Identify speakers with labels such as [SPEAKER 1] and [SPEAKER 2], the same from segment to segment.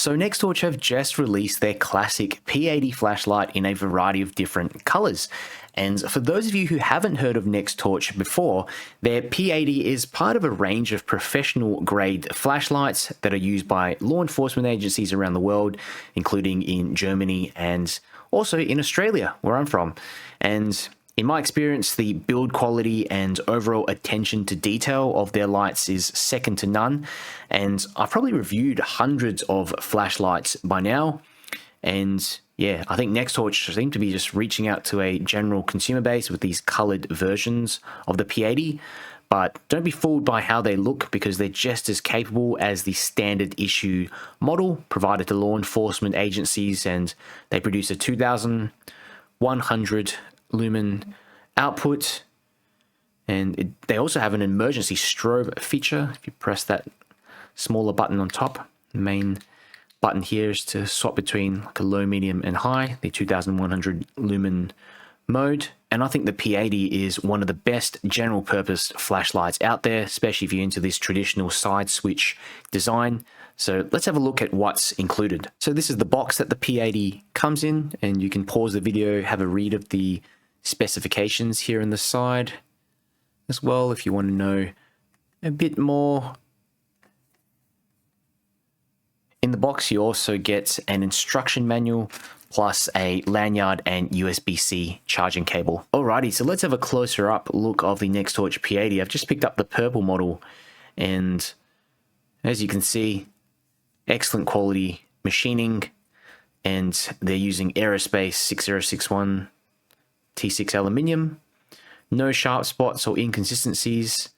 [SPEAKER 1] So Nextorch have just released their classic P80 flashlight in a variety of different colors. And for those of you who haven't heard of Nextorch before, their P80 is part of a range of professional grade flashlights that are used by law enforcement agencies around the world, including in Germany and also in Australia, where I'm from. And in my experience, the build quality and overall attention to detail of their lights is second to none. And I've probably reviewed hundreds of flashlights by now. And yeah, I think Nextorch seem to be just reaching out to a general consumer base with these colored versions of the P80. But don't be fooled by how they look, because they're just as capable as the standard issue model provided to law enforcement agencies, and they produce a 2100 lumen output, and they also have an emergency strobe feature. If you press that smaller button on top, the main button here is to swap between like a low, medium, and high, the 2100 lumen mode. And I think the P80 is one of the best general purpose flashlights out there, especially if you're into this traditional side switch design. So let's have a look at what's included. So this is the box that the P80 comes in, and you can pause the video, have a read of the specifications here on the side as well if you want to know a bit more. In the box, you also get an instruction manual plus a lanyard and USB-C charging cable. Alrighty, so let's have a closer up look of the Nextorch P80. I've just picked up the purple model, and as you can see, excellent quality machining, and they're using aerospace 6061 T6 aluminium, no sharp spots or inconsistencies,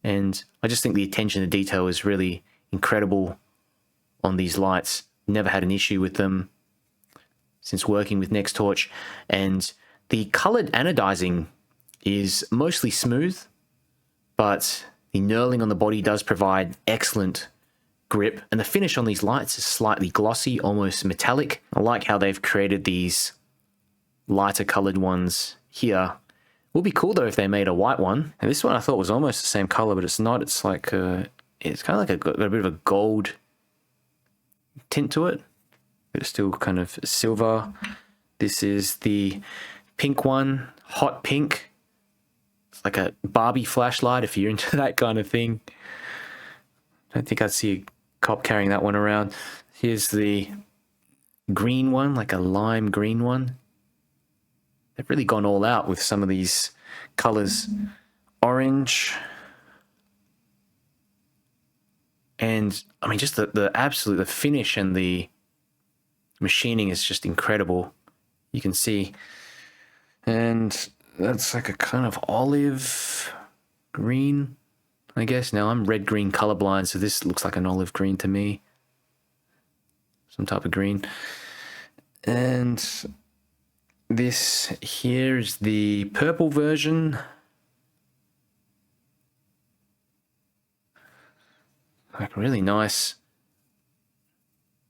[SPEAKER 1] and I just think the attention to detail is really incredible on these lights. Never had an issue with them since working with Nextorch, and the colored anodizing is mostly smooth, but the knurling on the body does provide excellent grip, and the finish on these lights is slightly glossy, almost metallic. I like how they've created these lighter colored ones here. Would be cool though if they made a white one. And this one I thought was almost the same color, but it's not. It's like it's kind of like got a bit of a gold tint to it, but it's still kind of silver. This is the pink one, hot pink. It's like a Barbie flashlight if you're into that kind of thing. I don't think I'd see a cop carrying that one around. Here's the green one, like a lime green one. They've really gone all out with some of these colors. Orange. And I mean, just the finish and the machining is just incredible. You can see. And that's like a kind of olive green, I guess. Now I'm red-green colorblind, so this looks like an olive green to me. Some type of green. And this here is the purple version. Like really nice.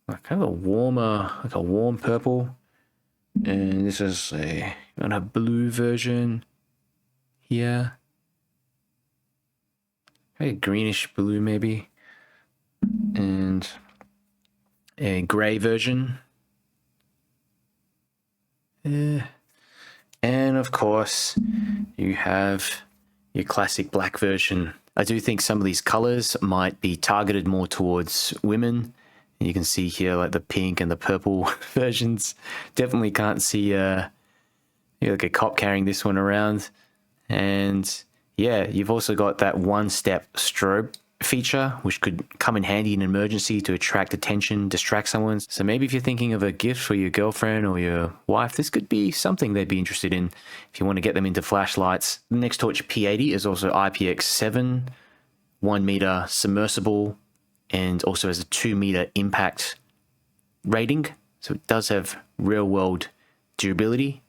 [SPEAKER 1] Like kind of a warmer, like a warm purple. And this is a blue version here. A greenish blue maybe. And a gray version. And of course, you have your classic black version. I do think some of these colors might be targeted more towards women. You can see here like the pink and the purple versions. Definitely can't see like a cop carrying this one around. And yeah, you've also got that one-step strobe feature, which could come in handy in an emergency to attract attention, distract someone. So maybe if you're thinking of a gift for your girlfriend or your wife, this could be something they'd be interested in if you want to get them into flashlights. The Nextorch P80 is also IPX7, 1 meter submersible, and also has a 2 meter impact rating. So it does have real world durability.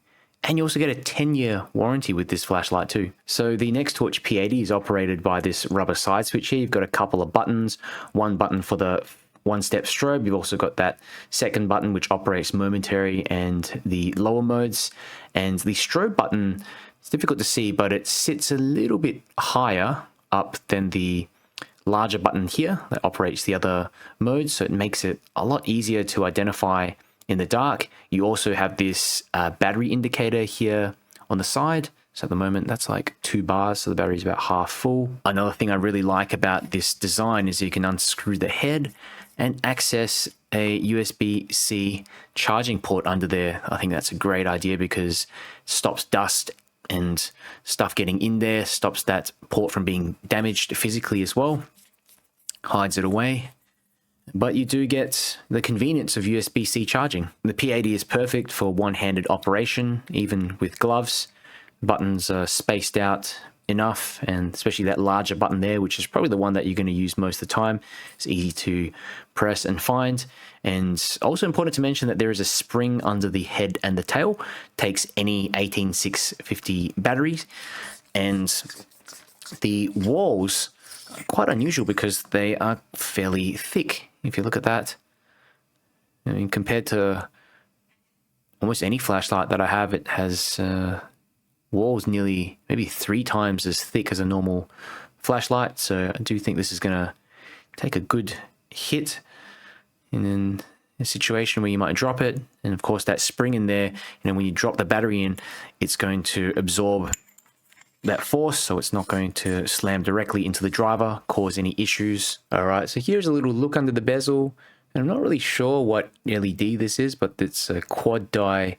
[SPEAKER 1] And you also get a 10-year warranty with this flashlight too. So the Nextorch P80 is operated by this rubber side switch here. You've got a couple of buttons, one button for the one-step strobe. You've also got that second button which operates momentary and the lower modes. And the strobe button, it's difficult to see, but it sits a little bit higher up than the larger button here that operates the other modes, so it makes it a lot easier to identify in the dark. You also have this battery indicator here on the side. So at the moment, that's like 2 bars, so the battery's about half full. Another thing I really like about this design is you can unscrew the head and access a USB-C charging port under there. I think that's a great idea because it stops dust and stuff getting in there, stops that port from being damaged physically as well, hides it away. But you do get the convenience of USB-C charging. The P80 is perfect for one-handed operation, even with gloves. Buttons are spaced out enough, and especially that larger button there, which is probably the one that you're going to use most of the time. It's easy to press and find. And also important to mention that there is a spring under the head and the tail. Takes any 18650 batteries, and the walls are quite unusual because they are fairly thick. If you look at that, I mean, compared to almost any flashlight that I have, it has walls nearly maybe 3 times as thick as a normal flashlight. So I do think this is going to take a good hit in a situation where you might drop it. And of course that spring in there, when you drop the battery in, it's going to absorb that force, so it's not going to slam directly into the driver, cause any issues. All right, so here's a little look under the bezel. And I'm not really sure what LED this is, but it's a quad die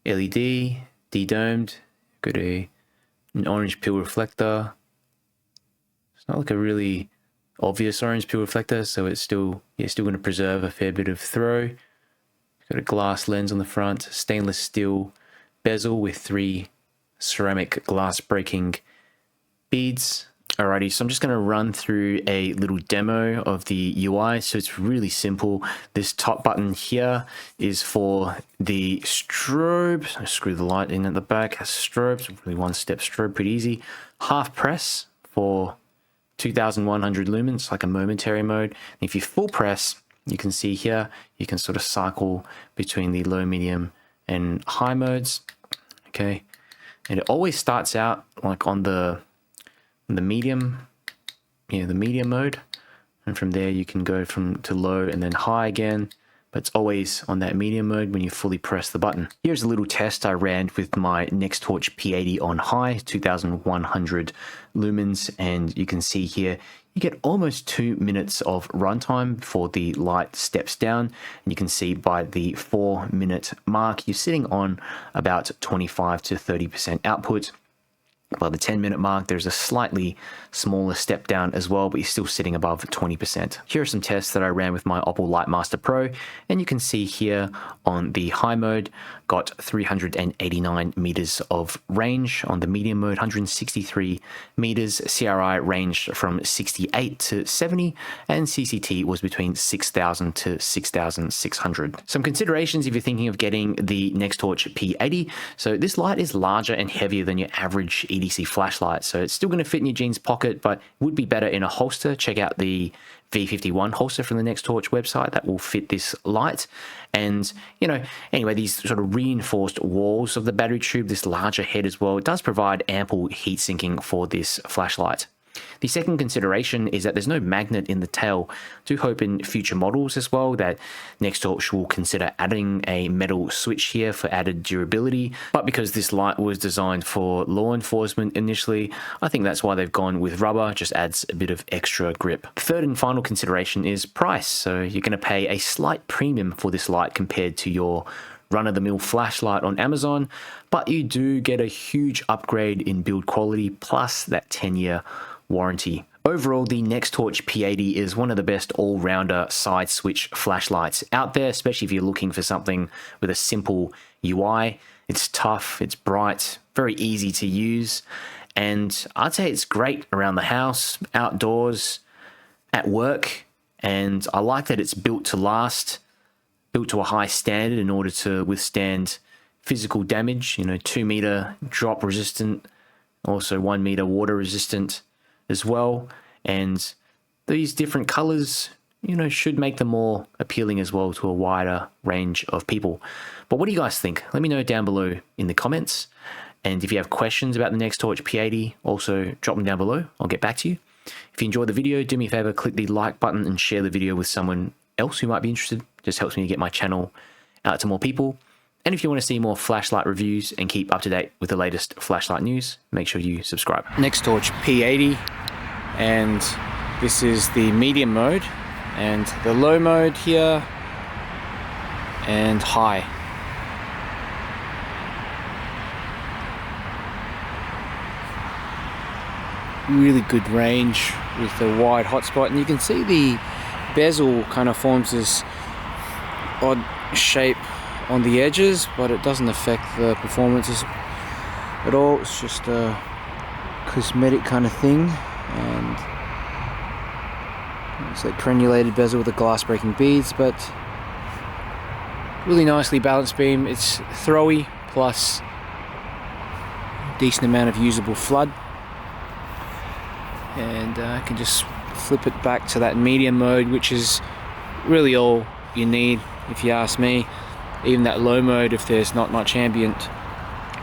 [SPEAKER 1] LED, de-domed. Got an orange peel reflector. It's not like a really obvious orange peel reflector, so it's still going to preserve a fair bit of throw. Got a glass lens on the front, stainless steel bezel with 3 ceramic glass breaking beads. Alrighty, so I'm just going to run through a little demo of the UI. So it's really simple. This top button here is for the strobe. So I screw the light in at the back, has strobes, really one-step strobe, pretty easy. Half press for 2100 lumens, like a momentary mode. And if you full press, you can see here, you can sort of cycle between the low, medium, and high modes. Okay, and it always starts out like on the medium, the medium mode, and from there you can go to low and then high again, but it's always on that medium mode when you fully press the button. Here's a little test I ran with my Nextorch P80 on high, 2100 lumens, and you can see here you get almost 2 minutes of runtime before the light steps down, and you can see by the 4-minute mark you're sitting on about 25 to 30% output. By the 10-minute mark, there's a slightly smaller step down as well, but you're still sitting above 20%. Here are some tests that I ran with my Opal Lightmaster Pro, and you can see here on the high mode, got 389 meters of range. On the medium mode, 163 meters. CRI ranged from 68 to 70, and CCT was between 6,000 to 6,600. Some considerations if you're thinking of getting the Nextorch P80. So this light is larger and heavier than your average EDC flashlight, so it's still going to fit in your jeans pocket, but would be better in a holster. Check out the V51 holster from the Nextorch website that will fit this light. And anyway, these sort of reinforced walls of the battery tube, this larger head as well, it does provide ample heat sinking for this flashlight. The second consideration is that there's no magnet in the tail. I do hope in future models as well that Nextorch will consider adding a metal switch here for added durability. But because this light was designed for law enforcement initially, I think that's why they've gone with rubber, just adds a bit of extra grip. Third and final consideration is price. So you're going to pay a slight premium for this light compared to your run-of-the-mill flashlight on Amazon, but you do get a huge upgrade in build quality plus that 10-year warranty. Overall, the Nextorch P80 is one of the best all-rounder side switch flashlights out there, especially if you're looking for something with a simple UI. It's tough, it's bright, very easy to use, and I'd say it's great around the house, outdoors, at work, and I like that it's built to last, built to a high standard in order to withstand physical damage, 2 meter drop resistant, also 1 meter water resistant as well. And these different colors, should make them more appealing as well to a wider range of people. But what do you guys think? Let me know down below in the comments. And if you have questions about the Nextorch P80, also drop them down below. I'll get back to you. If you enjoyed the video, do me a favor, click the like button and share the video with someone else who might be interested. Just helps me to get my channel out to more people. And if you want to see more flashlight reviews and keep up to date with the latest flashlight news, make sure you subscribe. Nextorch P80, and this is the medium mode, and the low mode here, and high. Really good range with a wide hotspot, and you can see the bezel kind of forms this odd shape on the edges, but it doesn't affect the performances at all. It's just a cosmetic kind of thing, and it's a crenulated bezel with the glass breaking beads, but really nicely balanced beam. It's throwy plus decent amount of usable flood, and I can just flip it back to that medium mode, which is really all you need if you ask me. Even that low mode, if there's not much ambient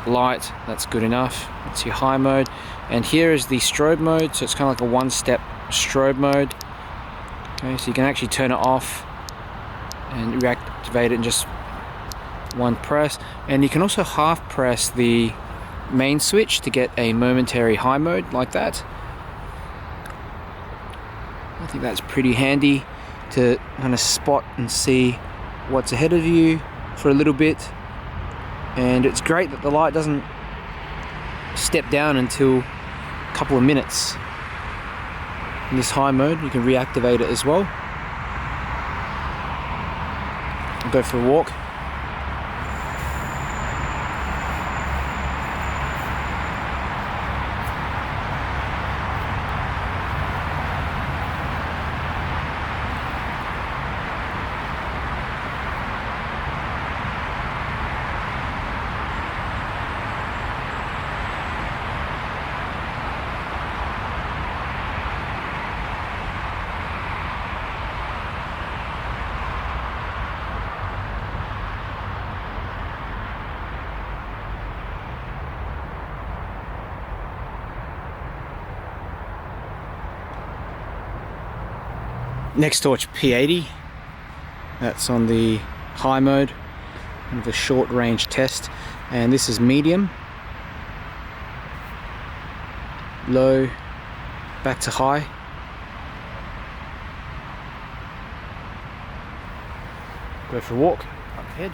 [SPEAKER 1] light, that's good enough. That's your high mode. And here is the strobe mode, so it's kind of like a one-step strobe mode. Okay, so you can actually turn it off and reactivate it in just one press. And you can also half press the main switch to get a momentary high mode like that. I think that's pretty handy to kind of spot and see what's ahead of you for a little bit. And it's great that the light doesn't step down until a couple of minutes. In this high mode, you can reactivate it as well. I'll go for a walk. Nextorch P80, that's on the high mode, kind of a short range test, and this is medium, low, back to high. Go for a walk up ahead.